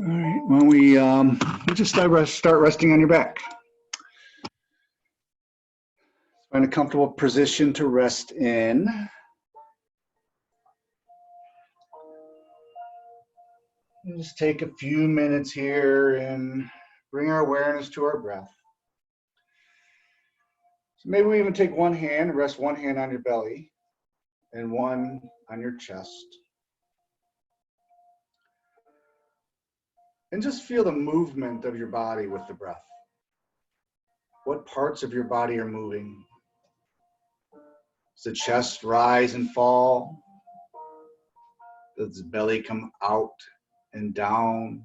All right, well, we just start resting on your back. Find a comfortable position to rest in. And just take a few minutes here and bring our awareness to our breath. So maybe we even take one hand and rest one hand on your belly and one on your chest. And just feel the movement of your body with the breath. What parts of your body are moving? Does the chest rise and fall? Does the belly come out and down?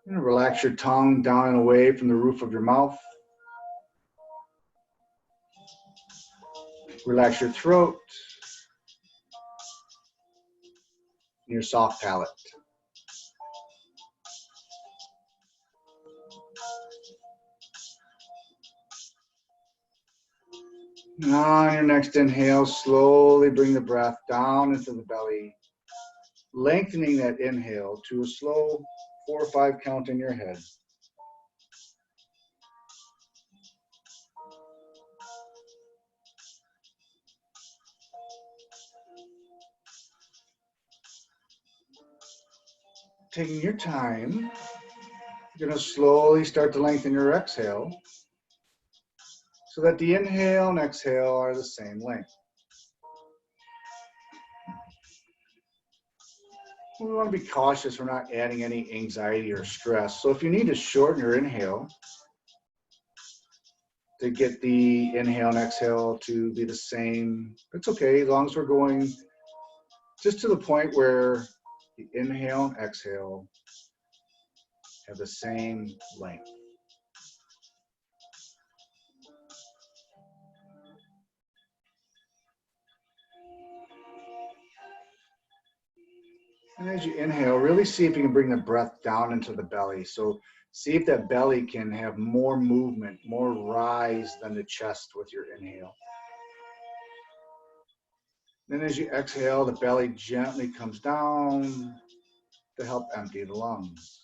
And relax your tongue down and away from the roof of your mouth. Relax your throat, and your soft palate. Now on your next inhale, slowly bring the breath down into the belly, lengthening that inhale to a slow 4 or 5 count in your head. Taking your time, you're going to slowly start to lengthen your exhale so that the inhale and exhale are the same length. We want to be cautious we're not adding any anxiety or stress. So if you need to shorten your inhale to get the inhale and exhale to be the same, it's okay, as long as we're going just to the point where the inhale and exhale have the same length. And as you inhale, really see if you can bring the breath down into the belly. So see if that belly can have more movement, more rise than the chest with your inhale. Then as you exhale, the belly gently comes down to help empty the lungs.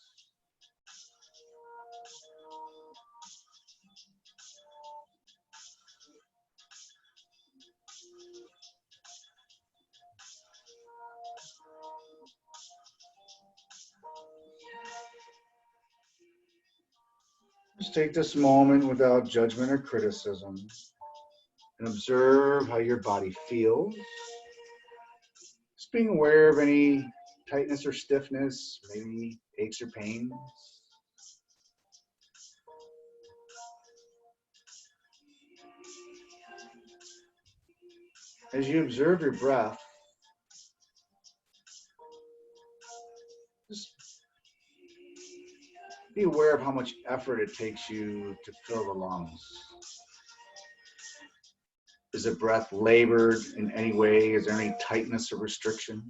Just take this moment without judgment or criticism and observe how your body feels. Just being aware of any tightness or stiffness, maybe aches or pains. As you observe your breath, just be aware of how much effort it takes you to fill the lungs. Is the breath labored in any way? Is there any tightness or restriction?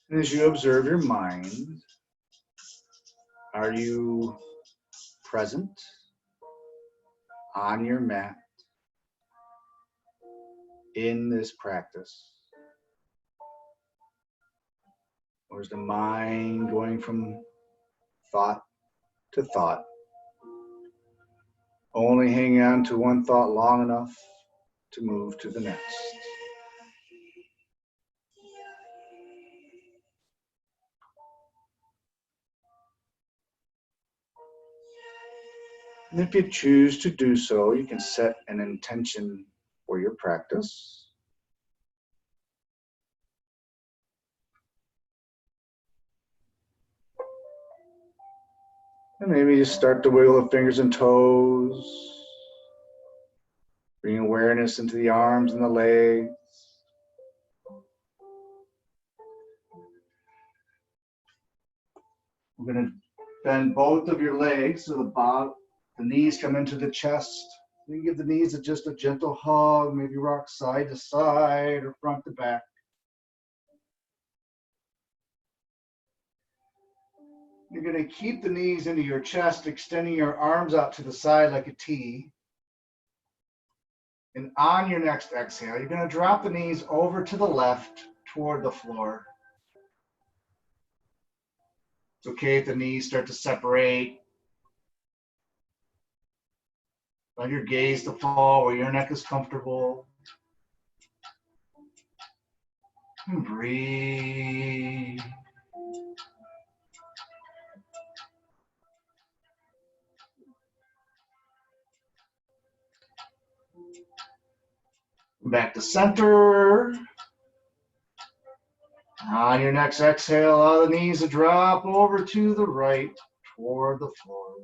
And as you observe your mind, are you present on your mat in this practice? Or is the mind going from thought to thought, only hanging on to one thought long enough to move to the next? And if you choose to do so, you can set an intention for your practice. And maybe just start to wiggle the fingers and toes. Bring awareness into the arms and the legs. We're going to bend both of your legs so the knees come into the chest. You can give the knees just a gentle hug, maybe rock side to side or front to back. You're going to keep the knees into your chest, extending your arms out to the side like a T. And on your next exhale, you're going to drop the knees over to the left toward the floor. It's okay if the knees start to separate. Let your gaze to fall where your neck is comfortable. And breathe. Back to center. On your next exhale, allow the knees to drop over to the right toward the floor.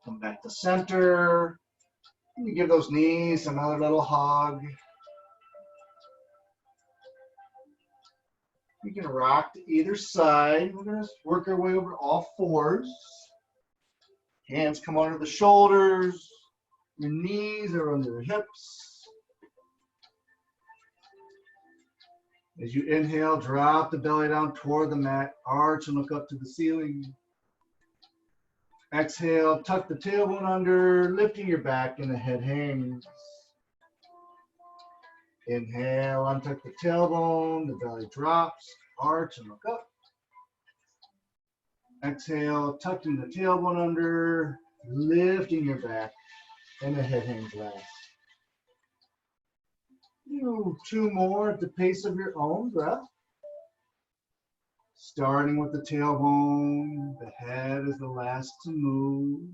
Come back to center. You give those knees another little hug. You can rock to either side. We're going to work our way over all fours. Hands come under the shoulders. Your knees are under the hips. As you inhale, drop the belly down toward the mat. Arch and look up to the ceiling. Exhale, tuck the tailbone under, lifting your back and the head hangs. Inhale, untuck the tailbone, the belly drops, arch and look up. Exhale, tucking the tailbone under, lifting your back and the head hangs last. Two more at the pace of your own breath. Starting with the tailbone, the head is the last to move.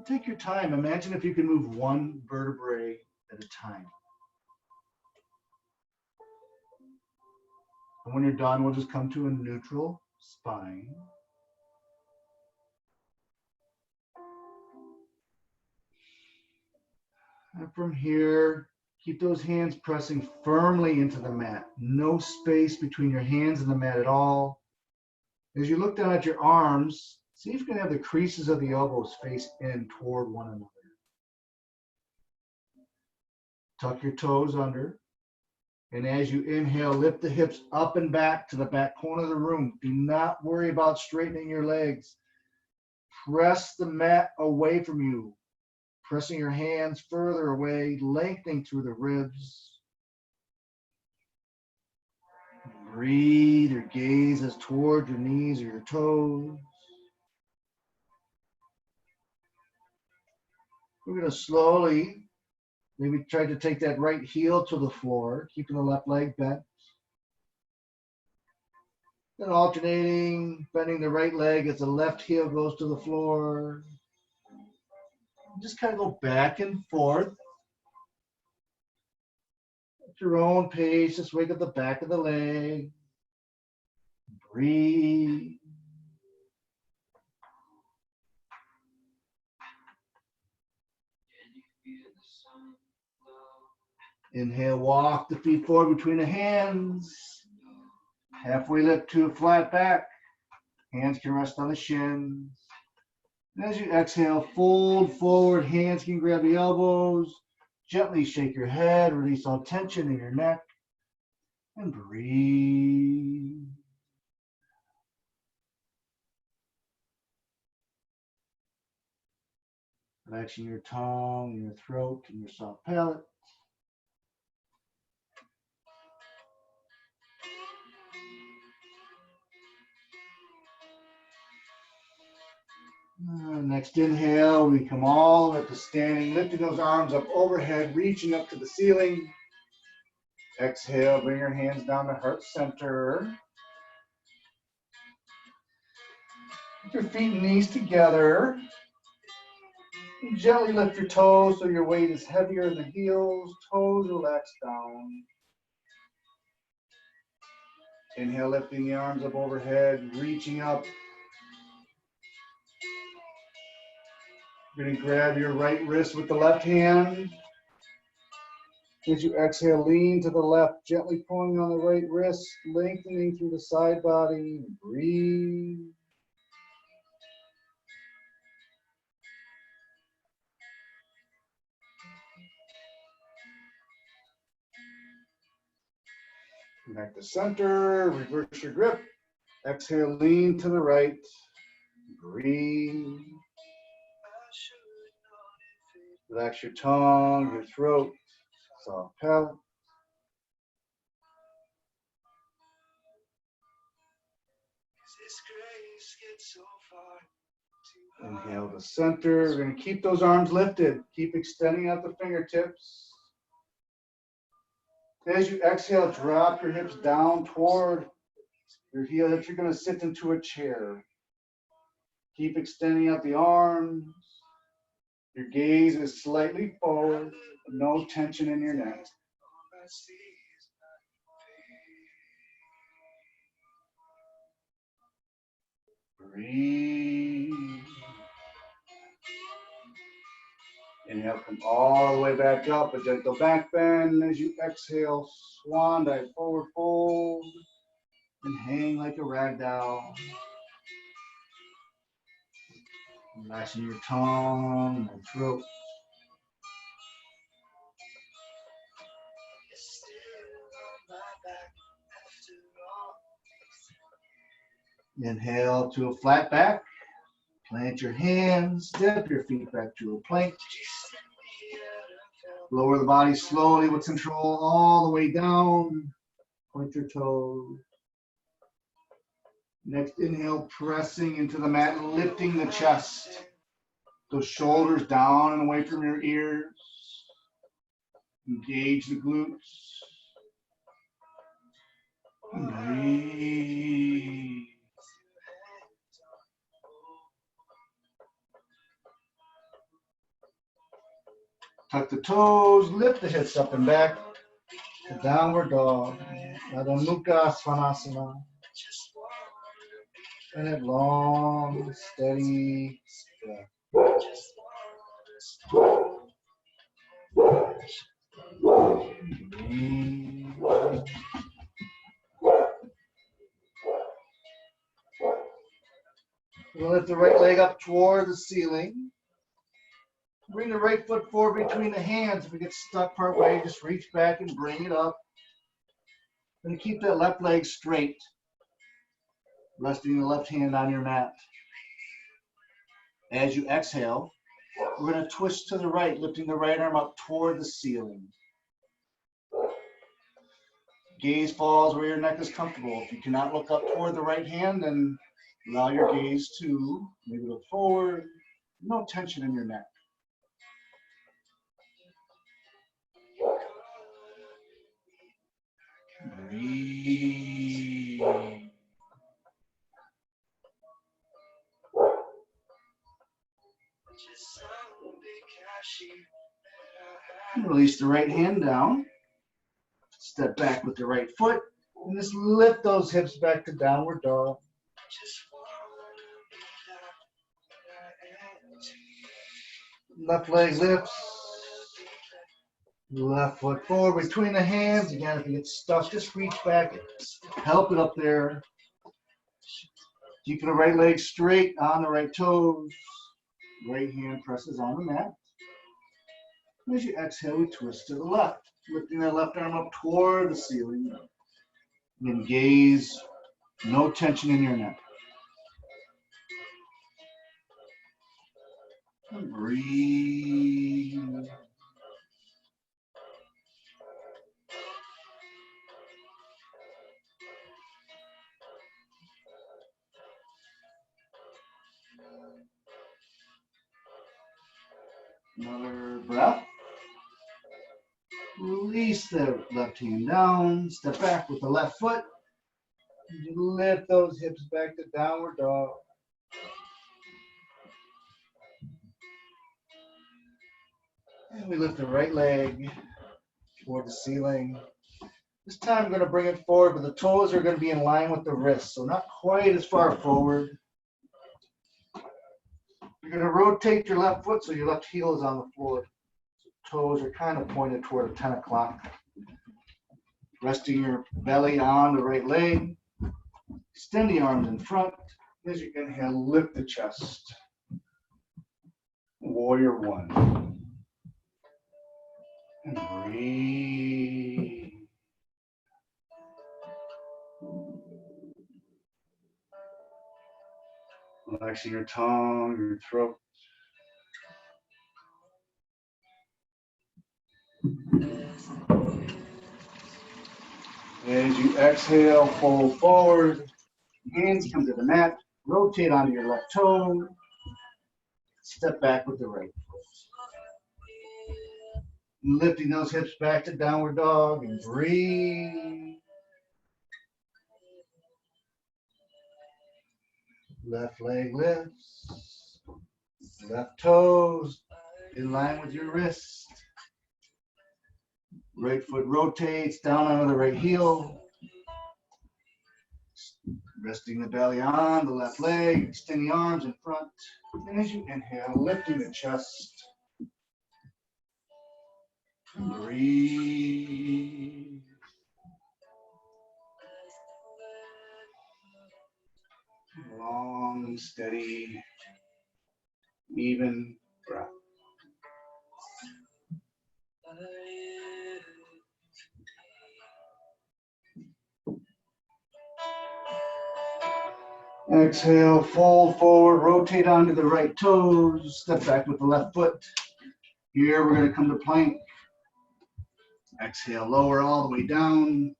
Take your time. Imagine if you can move one vertebrae at a time. And when you're done, we'll just come to a neutral spine. And from here, keep those hands pressing firmly into the mat. No space between your hands and the mat at all. As you look down at your arms, see if you can have the creases of the elbows face in toward one another. Tuck your toes under. And as you inhale, lift the hips up and back to the back corner of the room. Do not worry about straightening your legs. Press the mat away from you. Pressing your hands further away, lengthening through the ribs. Breathe, your gaze is toward your knees or your toes. We're going to slowly, maybe try to take that right heel to the floor, keeping the left leg bent. Then alternating, bending the right leg as the left heel goes to the floor. Just kind of go back and forth. At your own pace, just wake up the back of the leg. Breathe. Inhale, walk the feet forward between the hands. Halfway lift to a flat back. Hands can rest on the shins. And as you exhale, fold forward. Hands can grab the elbows. Gently shake your head. Release all tension in your neck. And breathe. Relaxing your tongue, your throat, and your soft palate. Next inhale, we come all the way up to standing, lifting those arms up overhead, reaching up to the ceiling. Exhale, bring your hands down to heart center. Put your feet and knees together. And gently lift your toes so your weight is heavier in the heels. Toes relax down. Inhale, lifting the arms up overhead, reaching up. You're going to grab your right wrist with the left hand. As you exhale, lean to the left, gently pulling on the right wrist, lengthening through the side body. Breathe. Back to center, reverse your grip. Exhale, lean to the right. Breathe. Relax your tongue, your throat, soft palate. Inhale to center. We're going to keep those arms lifted. Keep extending out the fingertips. As you exhale, drop your hips down toward your heel. If you're going to sit into a chair, keep extending out the arms. Your gaze is slightly forward. No tension in your neck. Breathe. Inhale, come all the way back up, a gentle back bend. As you exhale, swan dive, forward fold, and hang like a rag doll. Relaxing your tongue and throat. Inhale to a flat back. Plant your hands, step your feet back to a plank. Lower the body slowly with control all the way down. Point your toes. Next inhale, pressing into the mat, lifting the chest. Those shoulders down and away from your ears. Engage the glutes. Breathe. Tuck the toes, lift the hips up and back. The downward dog. Adho Mukha Svanasana. And a long, steady breath. We'll lift the right leg up toward the ceiling. Bring the right foot forward between the hands. If we get stuck part way, just reach back and bring it up. And keep that left leg straight. Resting the left hand on your mat. As you exhale, we're going to twist to the right, lifting the right arm up toward the ceiling. Gaze falls where your neck is comfortable. If you cannot look up toward the right hand, then allow your gaze to maybe look forward. No tension in your neck. Breathe. Release the right hand down. Step back with the right foot. And just lift those hips back to downward dog. Left leg lifts. Left foot forward between the hands. Again, if you get stuck, just reach back. Help it up there. Keeping the right leg straight on the right toes. Right hand presses on the mat. As you exhale, we twist to the left. Lifting that left arm up toward the ceiling. And gaze, no tension in your neck. And breathe. Another breath. Release the left hand down. Step back with the left foot. Lift those hips back to downward dog. And we lift the right leg toward the ceiling. This time I'm going to bring it forward, but the toes are going to be in line with the wrists, so not quite as far forward. You're going to rotate your left foot so your left heel is on the floor. Toes are kind of pointed toward a 10 o'clock. Resting your belly on the right leg. Extend the arms in front. As you inhale, lift the chest. Warrior one. And breathe. Relaxing your tongue, your throat. As you exhale, fold forward. Hands come to the mat. Rotate onto your left toe. Step back with the right foot. Lifting those hips back to downward dog and breathe. Left leg lifts. Left toes in line with your wrist. Right foot rotates down onto the right heel. Resting the belly on the left leg. Extend the arms in front. And as you inhale, lifting the chest. Breathe. Long, steady, even breath. Exhale, fold forward, rotate onto the right toes, step back with the left foot. Here we're going to come to plank. Exhale, lower all the way down,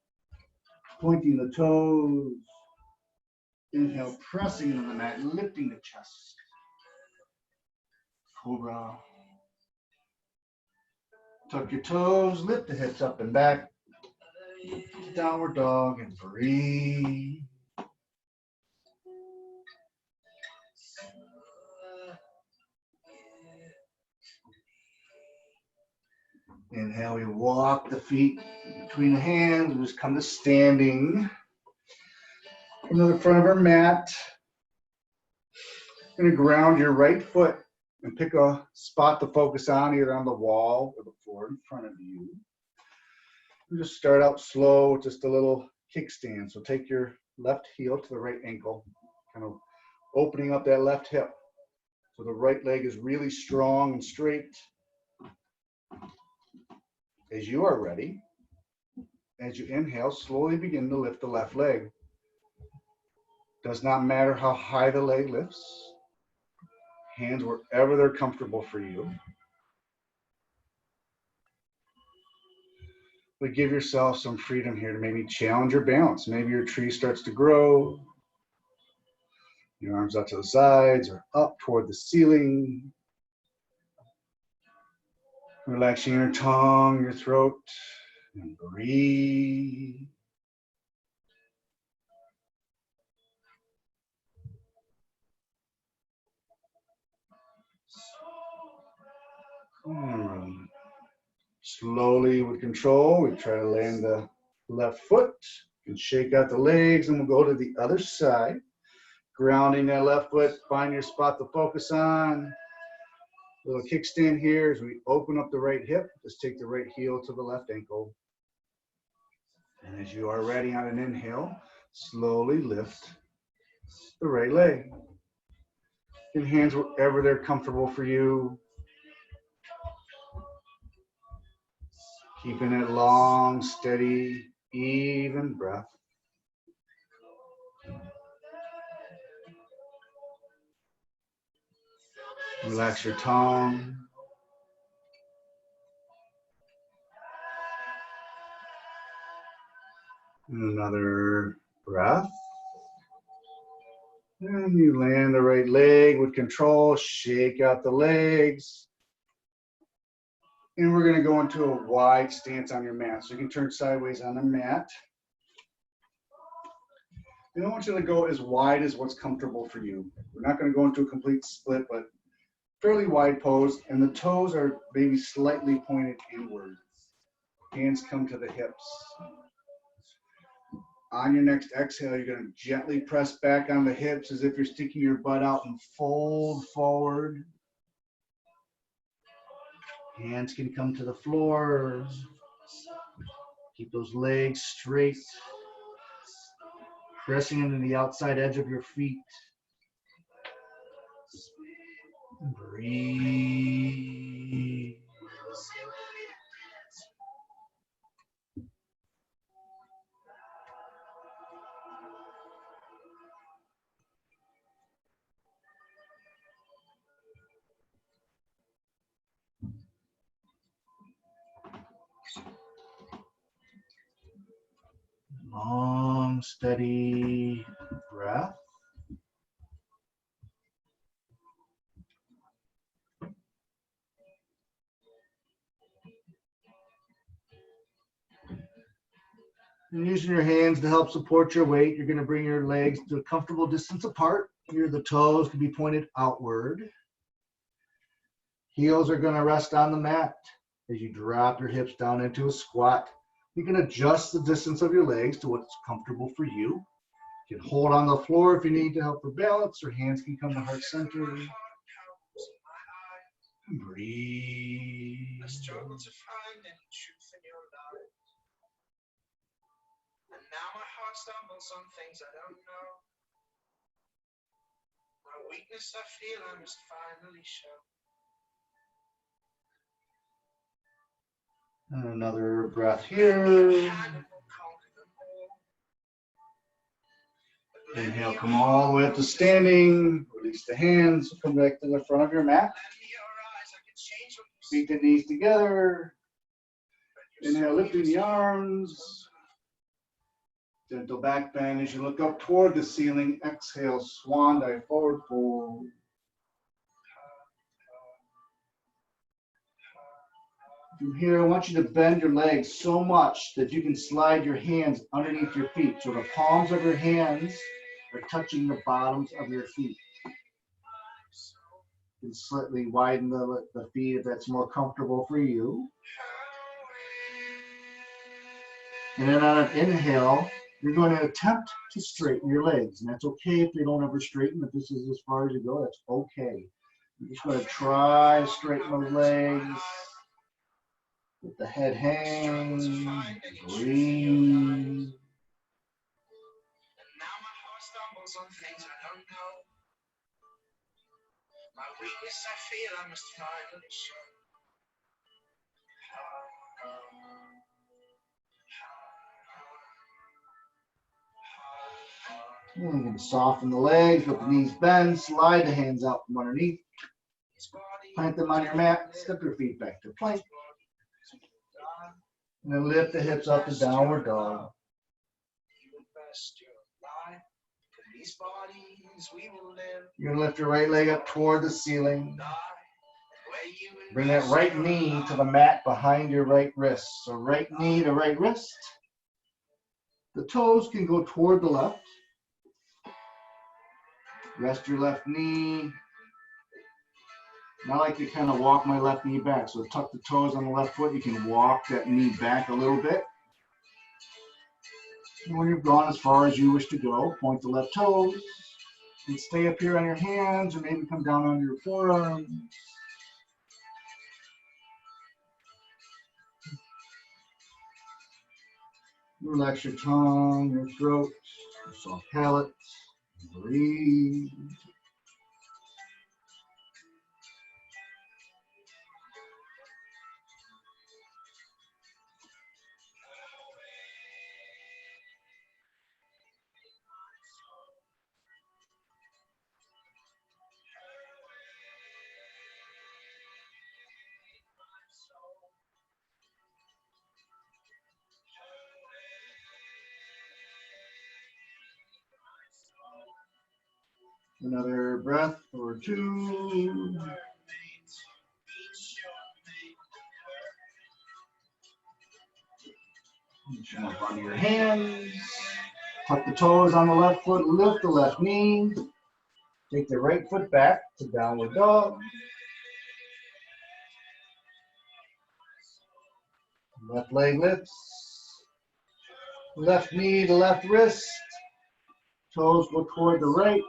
pointing the toes. Inhale, pressing into the mat, lifting the chest. Cobra. Tuck your toes, lift the hips up and back. Downward dog and breathe. Inhale, we walk the feet between the hands. We just come to standing. Come to the front of our mat. You're going to ground your right foot and pick a spot to focus on, either on the wall or the floor in front of you. You just start out slow, just a little kickstand. So take your left heel to the right ankle, kind of opening up that left hip. So the right leg is really strong and straight. As you are ready, as you inhale, slowly begin to lift the left leg. Does not matter how high the leg lifts. Hands wherever they're comfortable for you. But give yourself some freedom here to maybe challenge your balance. Maybe your tree starts to grow. Your arms out to the sides or up toward the ceiling. Relaxing your tongue, your throat, and breathe. Slowly with control, we try to land the left foot and shake out the legs, and we'll go to the other side. Grounding that left foot, find your spot to focus on. Little kickstand here as we open up the right hip. Just take the right heel to the left ankle. And as you are ready on an inhale, slowly lift the right leg. Get hands wherever they're comfortable for you. Keeping it long, steady, even breath. Relax your tongue. Another breath. And you land the right leg with control. Shake out the legs. And we're going to go into a wide stance on your mat. So you can turn sideways on the mat. And I want you to go as wide as what's comfortable for you. We're not going to go into a complete split, but fairly wide pose. And the toes are maybe slightly pointed inward. Hands come to the hips. On your next exhale, you're going to gently press back on the hips as if you're sticking your butt out and fold forward. Hands can come to the floor. Keep those legs straight. Pressing into the outside edge of your feet. Breathe. Long, steady breath. And using your hands to help support your weight, you're going to bring your legs to a comfortable distance apart. Here, the toes can be pointed outward. Heels are going to rest on the mat. As you drop your hips down into a squat, you can adjust the distance of your legs to what's comfortable for you. You can hold on the floor if you need to help for balance, or hands can come to heart center. Breathe. I struggle to find any truth in your life. And now my heart stumbles on things I don't know. My weakness I feel I must finally show. And another breath here. Inhale, come all the way up to standing. Release the hands, come back to the front of your mat. Feet and knees together. Inhale, lifting the arms. Gentle back bend as you look up toward the ceiling. Exhale, swan dive, forward fold. From here, I want you to bend your legs so much that you can slide your hands underneath your feet. So the palms of your hands are touching the bottoms of your feet. You can slightly widen the feet if that's more comfortable for you. And then on an inhale, you're going to attempt to straighten your legs. And that's okay if they don't ever straighten. If this is as far as you go, that's okay. You're just going to try to straighten those legs. Let the head hang. Breathe. And now my heart stumbles on things I don't know. My weakness I feel I must finally show. And we're going to soften the legs, let the knees bend, slide the hands out from underneath. Plant them on your mat, step your feet back to plank. And then lift the hips up to downward dog. You're going to lift your right leg up toward the ceiling. Bring that right knee to the mat behind your right wrist. So right knee to right wrist. The toes can go toward the left. Rest your left knee. And I like to kind of walk my left knee back. So tuck the toes on the left foot. You can walk that knee back a little bit. And when you've gone as far as you wish to go, point the left toes. And stay up here on your hands or maybe come down on your forearms. Relax your tongue, your throat, your soft palate. Breathe. Another breath or two. Come up onto your hands. Tuck the toes on the left foot. Lift the left knee. Take the right foot back to downward dog. Left leg lifts. Left knee to left wrist. Toes go toward the right.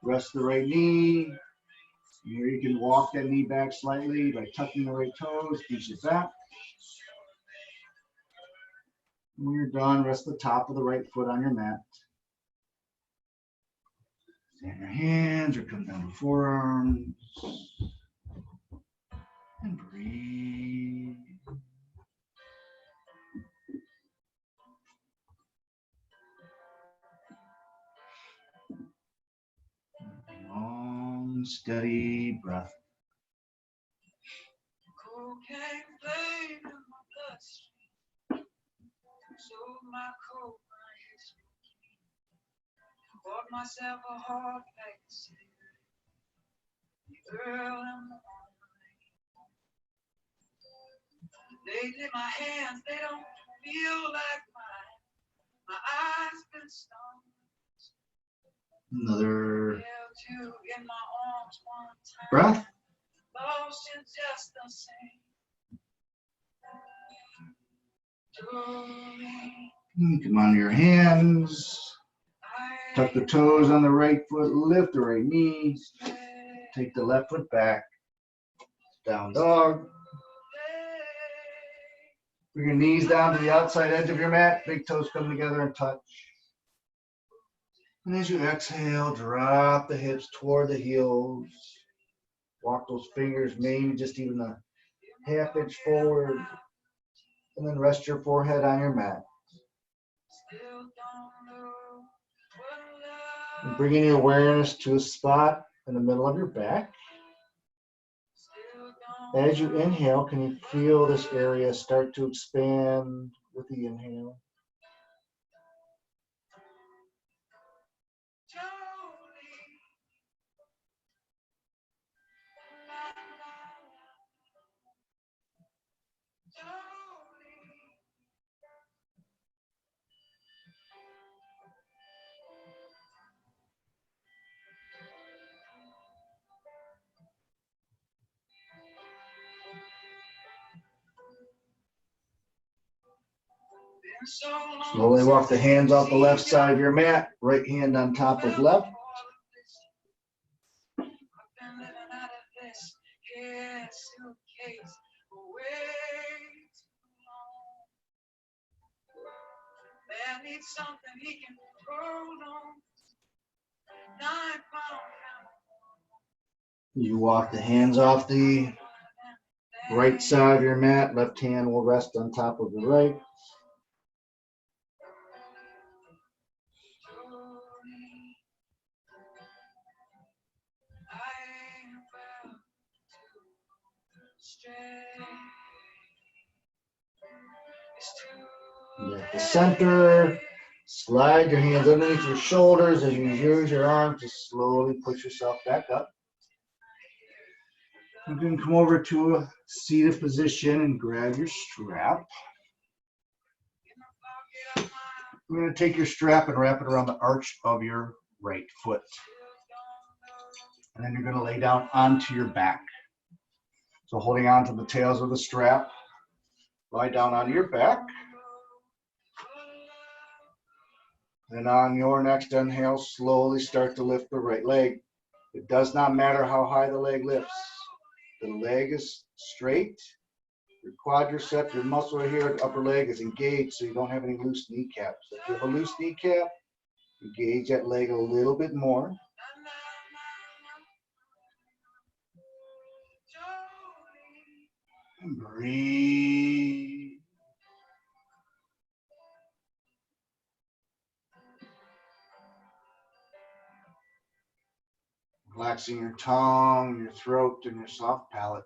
Rest the right knee. Here you can walk that knee back slightly by tucking the right toes, keeps it back. When you're done, rest the top of the right foot on your mat. Stand your hands or come down to forearms. And breathe. Long, steady breath. Cocaine flame in my bloodstream. So my cold, my history. Bought myself a hard pack of cigarettes. Girl, I'm the lately my hands, they don't feel like mine. My eyes been stung. Another Held you in my arms one time. breath. Lost in just the same. Come on to your hands. Tuck the toes on the right foot. Lift the right knee. Take the left foot back. Down dog. Bring your knees down to the outside edge of your mat. Big toes come together and touch. And as you exhale, drop the hips toward the heels. Walk those fingers maybe just even a half inch forward. And then rest your forehead on your mat. And bringing your awareness to a spot in the middle of your back. As you inhale, can you feel this area start to expand with the inhale? Slowly walk the hands off the left side of your mat, right hand on top of left. You walk the hands off the right side of your mat, left hand will rest on top of the right. At the center, slide your hands underneath your shoulders as you use your arms to slowly push yourself back up. You can come over to a seated position and grab your strap. You're going to take your strap and wrap it around the arch of your right foot. And then you're going to lay down onto your back. So holding on to the tails of the strap, lie down on your back. And on your next inhale, slowly start to lift the right leg. It does not matter how high the leg lifts. The leg is straight. Your quadricep, your muscle right here, the upper leg is engaged, so you don't have any loose kneecaps. If you have a loose kneecap, engage that leg a little bit more. And breathe. Relaxing your tongue, your throat, and your soft palate.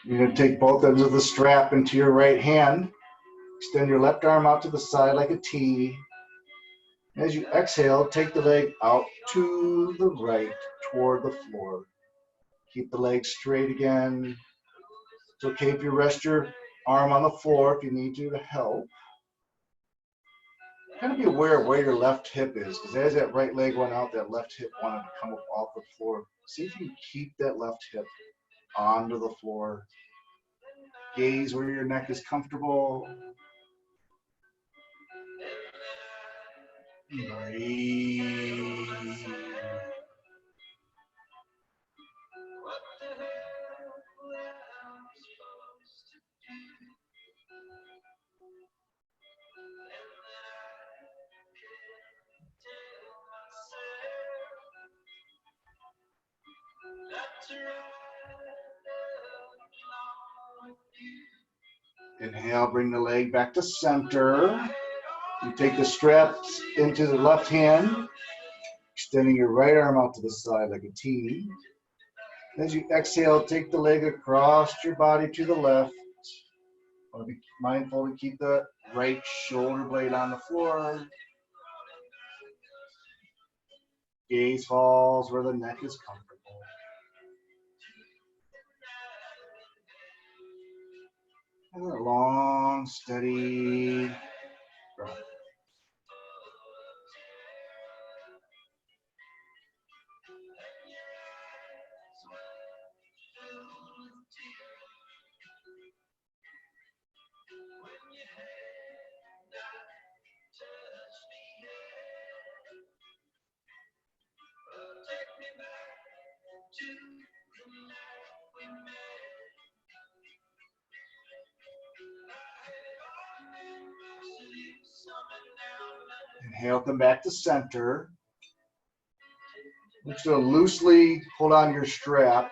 You're going to take both ends of the strap into your right hand. Extend your left arm out to the side like a T. As you exhale, take the leg out to the right toward the floor. Keep the leg straight again. It's okay if you rest your arm on the floor if you need to help. Kind of be aware of where your left hip is, because as that right leg went out, that left hip wanted to come up off the floor. See if you can keep that left hip onto the floor. Gaze where your neck is comfortable. Breathe. Inhale, bring the leg back to center. You take the straps into the left hand, extending your right arm out to the side like a T. As you exhale, take the leg across your body to the left. Want to be mindful to keep the right shoulder blade on the floor. Gaze falls where the neck is comfortable. And a long, steady breath. Inhale, come back to center. Just going to loosely hold on your strap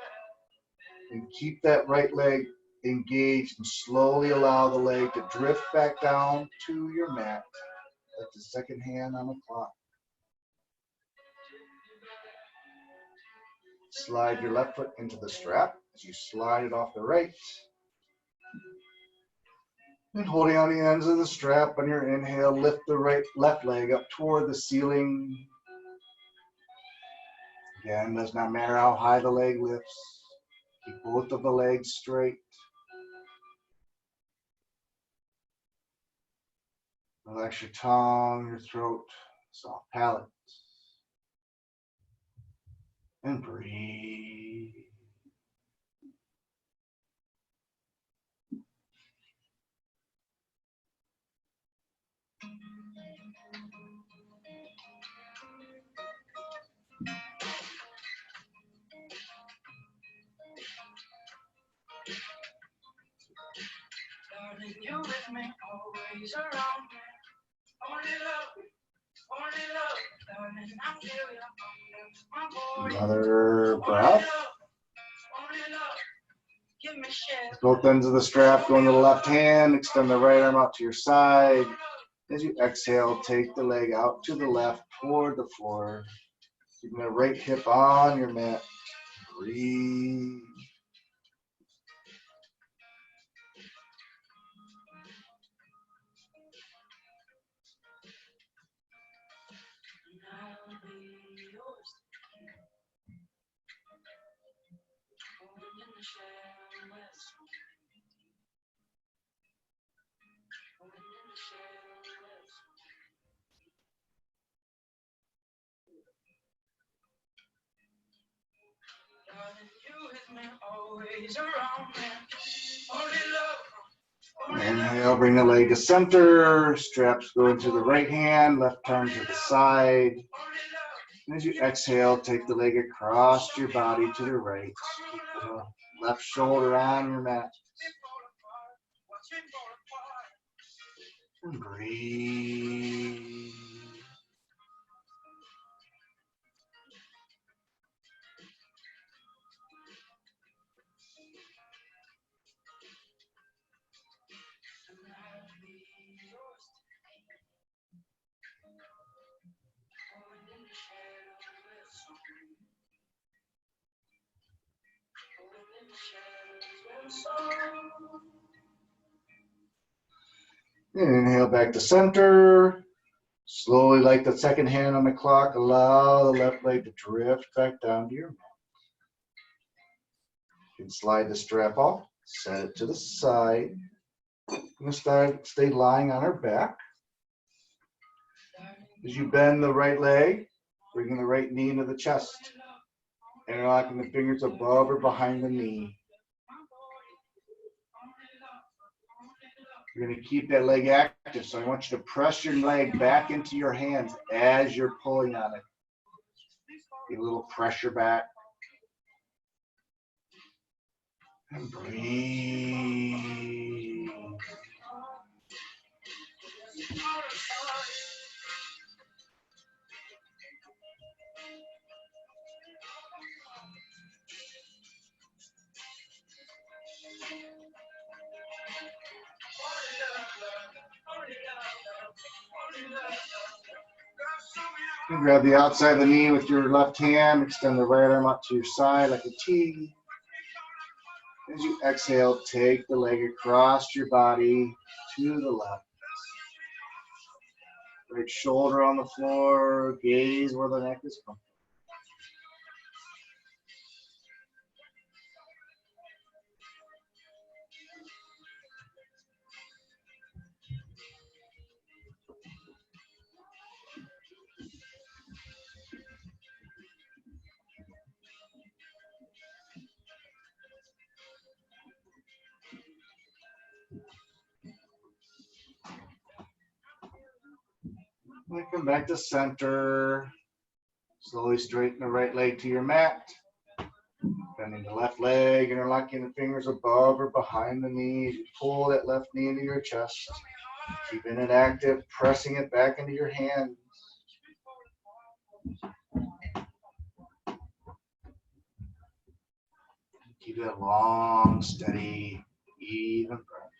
and keep that right leg engaged and slowly allow the leg to drift back down to your mat. Like the second hand on the clock. Slide your left foot into the strap as you slide it off the right. And holding on the ends of the strap on your inhale, lift the left leg up toward the ceiling. Again, does not matter how high the leg lifts. Keep both of the legs straight. Relax your tongue, your throat, soft palate. And breathe. You with me, always around me. Only love, darling, I feel you under my voice. Another breath. Only love, give me share. Both ends of the strap go into the left hand. Extend the right arm out to your side. As you exhale, take the leg out to the left toward the floor. Keeping the right hip on your mat. Breathe. Inhale, bring the leg to center. Straps go into the right hand, left arm to the side. And as you exhale, take the leg across your body to the right. Keep the left shoulder on your mat. And breathe. Inhale back to center. Slowly, like the second hand on the clock, allow the left leg to drift back down to your mat. You can slide the strap off, set it to the side. I'm going to stay lying on our back. As you bend the right leg, bringing the right knee into the chest, interlocking the fingers above or behind the knee. You're going to keep that leg active, so I want you to press your leg back into your hands as you're pulling on it. Get a little pressure back. And breathe. You grab the outside of the knee with your left hand, extend the right arm out to your side like a T. As you exhale, take the leg across your body to the left. Right shoulder on the floor, gaze where the neck is coming. And come back to center. Slowly straighten the right leg to your mat. Bending the left leg, interlocking the fingers above or behind the knees. You pull that left knee into your chest. Keeping it active, pressing it back into your hands. Keep that long, steady, even breath.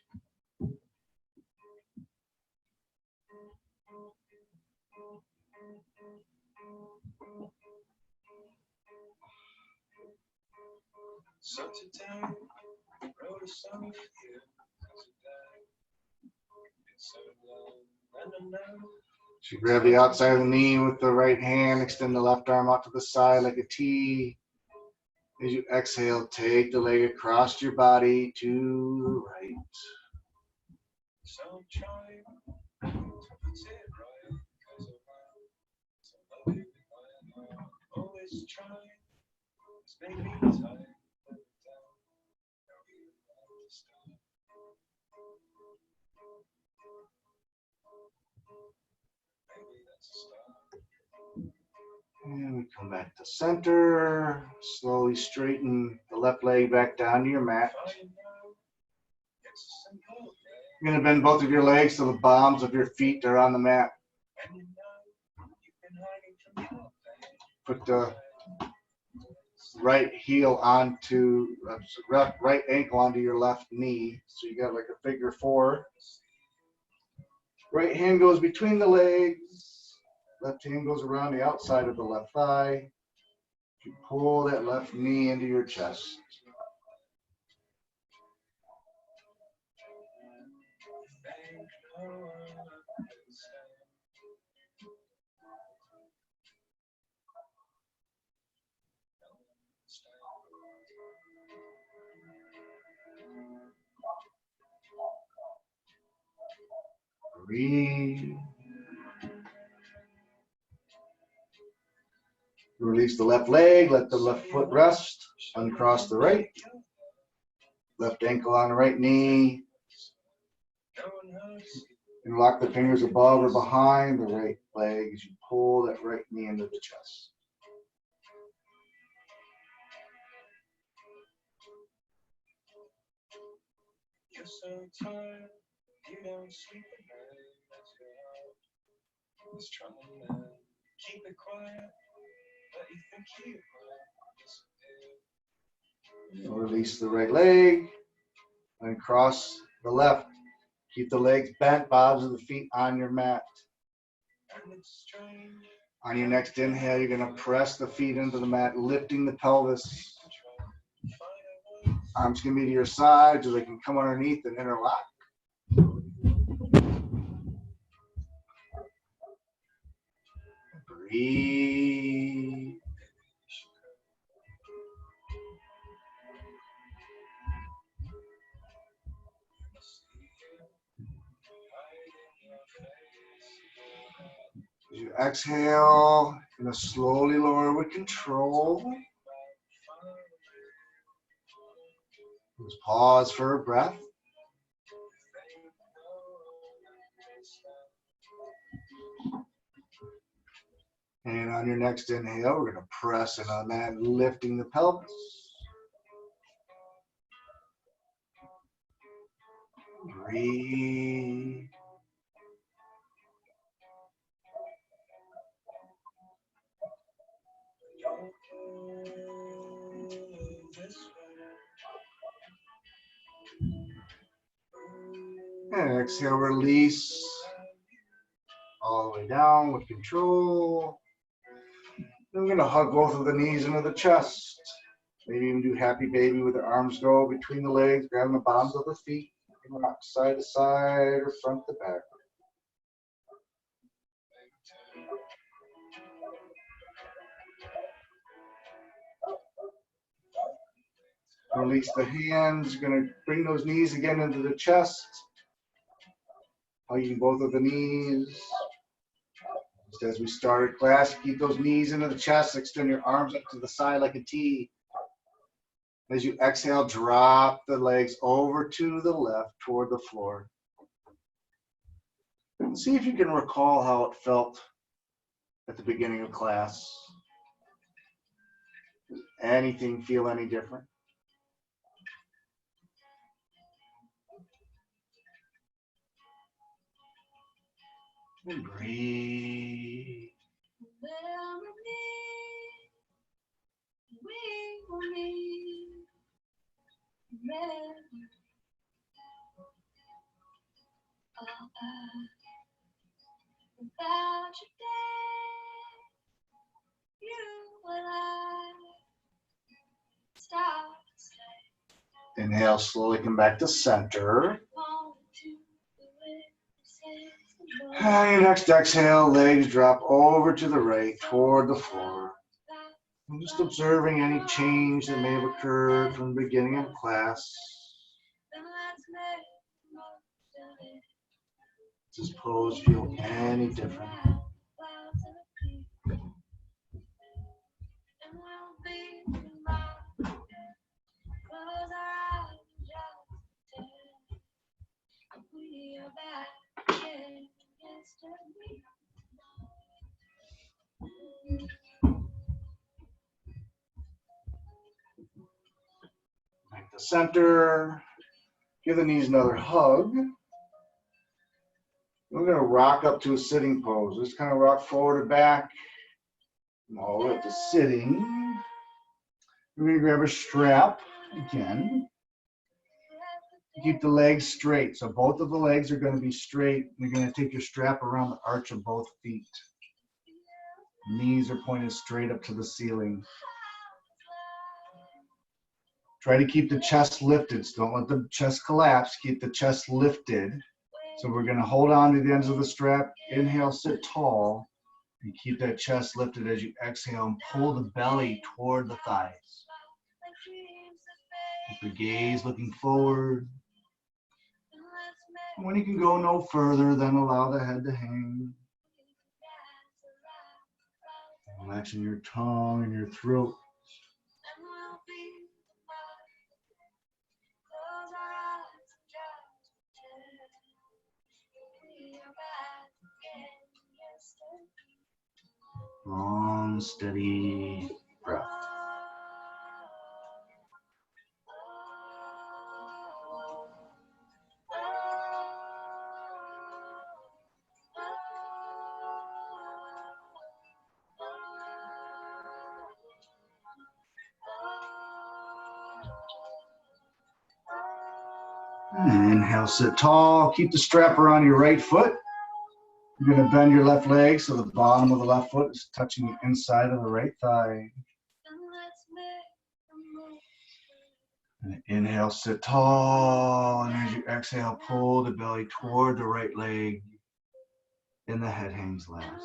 So today, wrote a song for you. So you grab the outside of the knee with the right hand, extend the left arm out to the side like a T. As you exhale, take the leg across your body to the right. So I'm trying to put it right, 'cause I want somebody always trying. It's made me tired. And we come back to center. Slowly straighten the left leg back down to your mat. You're going to bend both of your legs so the palms of your feet are on the mat. Put the right heel onto, right ankle onto your left knee. So you got like a figure four. Right hand goes between the legs. Left hand goes around the outside of the left thigh. You pull that left knee into your chest. Breathe. Release the left leg, let the left foot rest, uncross the right. Left ankle on the right knee. And lock the fingers above or behind the right leg as you pull that right knee into the chest. You're so tired, you don't sleep at night. That's your heart. It's trying to keep it quiet, but you think you might disappear. Release the right leg and cross the left. Keep the legs bent, bottoms of the feet on your mat. On your next inhale, you're going to press the feet into the mat, lifting the pelvis. Arms can be to your side so they can come underneath and interlock. Breathe. As you exhale, you're gonna slowly lower with control. Just pause for a breath. And on your next inhale, we're gonna press in on that, lifting the pelvis. Breathe. And exhale, release all the way down with control. Then we're gonna hug both of the knees into the chest. Maybe even do happy baby with the arms go between the legs, grabbing the bottoms of the feet. You can rock side to side or front to back. Release the hands. You're gonna bring those knees again into the chest. Hugging both of the knees. Just as we started class, keep those knees into the chest. Extend your arms up to the side like a T. As you exhale, drop the legs over to the left toward the floor. And see if you can recall how it felt at the beginning of class. Does anything feel any different? And breathe. Inhale, slowly come back to center. And your next exhale, legs drop over to the right toward the floor. I'm just observing any change that may have occurred from the beginning of class. Does this pose feel any different? Back to center. Give the knees another hug. We're going to rock up to a sitting pose. Just kind of rock forward or back. All the way up to sitting. We're going to grab a strap again. Keep the legs straight. So both of the legs are going to be straight. You're going to take your strap around the arch of both feet. Knees are pointed straight up to the ceiling. Try to keep the chest lifted. So don't let the chest collapse. Keep the chest lifted. So we're going to hold on to the ends of the strap. Inhale, sit tall. And keep that chest lifted as you exhale and pull the belly toward the thighs. Keep your gaze looking forward. When you can go no further, then allow the head to hang. Relaxing your tongue and your throat. Long, steady breath. Inhale, sit tall. Keep the strap around your right foot. You're going to bend your left leg so the bottom of the left foot is touching the inside of the right thigh. And inhale, sit tall, and as you exhale, pull the belly toward the right leg, and the head hangs last.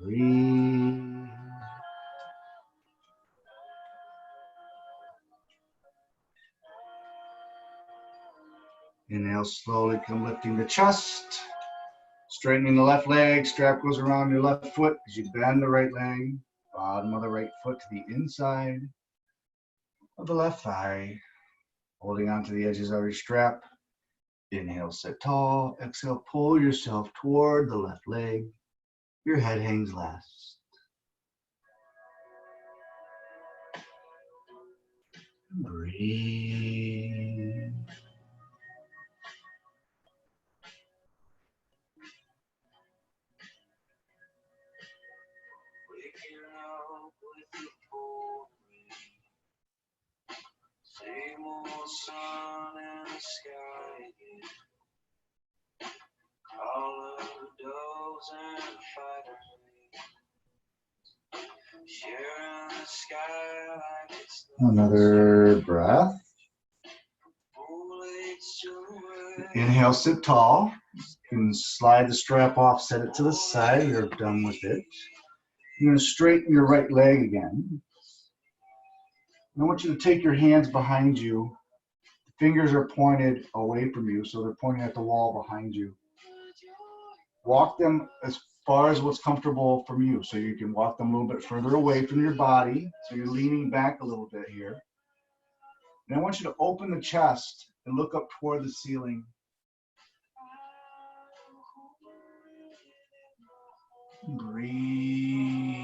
Breathe. Inhale, slowly come lifting the chest. Straightening the left leg, strap goes around your left foot as you bend the right leg, bottom of the right foot to the inside of the left thigh, holding onto the edges of your strap. Inhale, sit tall. Exhale, pull yourself toward the left leg. Your head hangs last. Breathe. Waking up with the full rain. Same old sun in the sky again. Call of doves and fighter wings. Sharing the sky like it's Another breath. Inhale, sit tall. You can slide the strap off, set it to the side. You're done with it. You're going to straighten your right leg again. I want you to take your hands behind you. The fingers are pointed away from you, so they're pointing at the wall behind you. Walk them as far as what's comfortable from you. So you can walk them a little bit further away from your body. So you're leaning back a little bit here. And I want you to open the chest and look up toward the ceiling. Breathe.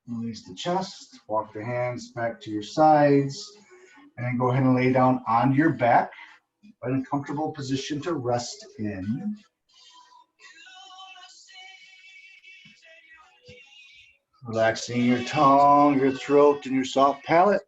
Release the chest, walk the hands back to your sides, and then go ahead and lay down on your back in a comfortable position to rest in. Relaxing your tongue, your throat, and your soft palate.